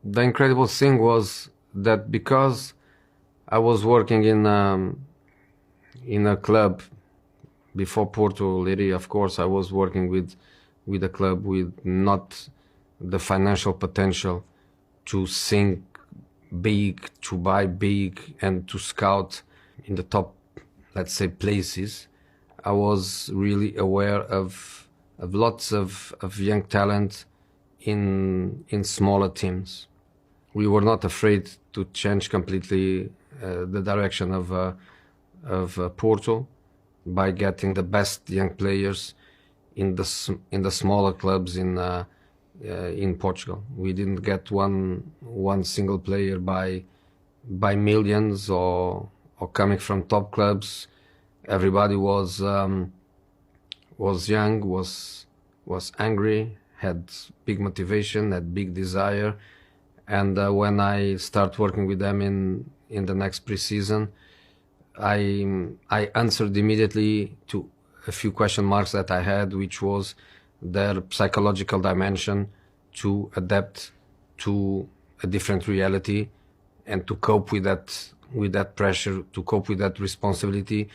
The incredible thing was that because I was working in a club before Porto, Leiria, of course, I was working with a club with not the financial potential to think big, to buy big, and to scout in the top, let's say, places. I was really aware of lots of young talent in smaller teams. We were not afraid to change completely the direction of Porto by getting the best young players in the smaller clubs in Portugal. We didn't get one single player by millions or coming from top clubs. Everybody was young, was angry, had big motivation, had big desire. And when I start working with them in the next pre-season, I answered immediately to a few question marks that I had, which was their psychological dimension to adapt to a different reality and to cope with that pressure, to cope with that responsibility,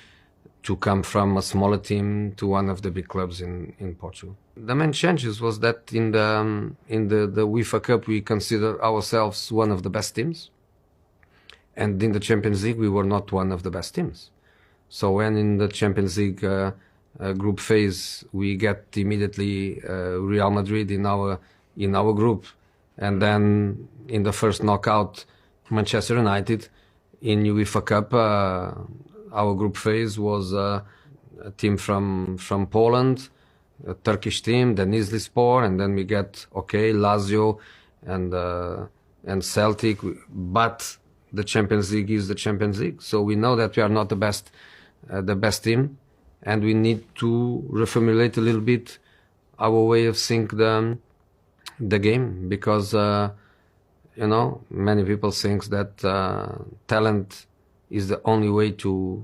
to come from a smaller team to one of the big clubs in Portugal. The main changes was that in the UEFA Cup we consider ourselves one of the best teams, and in the Champions League we were not one of the best teams. So when in the Champions League group phase we get immediately Real Madrid in our group, and then in the first knockout Manchester United. In UEFA Cup our group phase was a team from Poland, a Turkish team, then Izlispor, and then we get Lazio and Celtic, but the Champions League is the Champions League. So we know that we are not the best team, and we need to reformulate a little bit our way of seeing the game, because many people think that talent is the only way to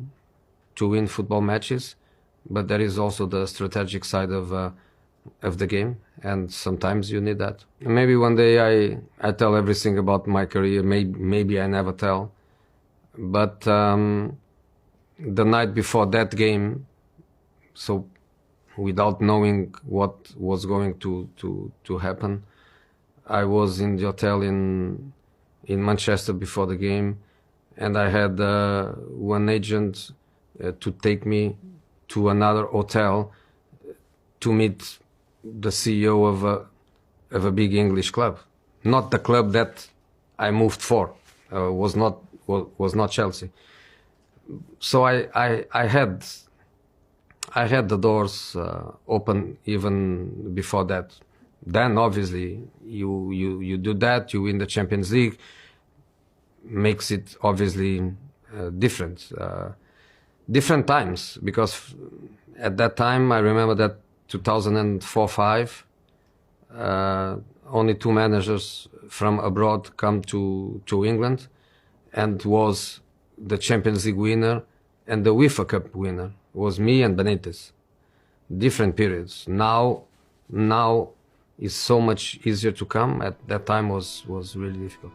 win football matches, but there is also the strategic side of the game, and sometimes you need that. Maybe one day I tell everything about my career. Maybe I never tell, but the night before that game, so without knowing what was going to happen, I was in the hotel in Manchester before the game, and I had one agent to take me to another hotel to meet the CEO of a big English club, not the club that I moved for, was not Chelsea. So I had the doors open even before that. Then obviously you do that, you win the Champions League, makes it obviously different times, because at that time I remember that 2004-05 only two managers from abroad come to England, and was the Champions League winner and the UEFA Cup winner was me and Benitez. Different periods. Now is so much easier to come. At that time was really difficult.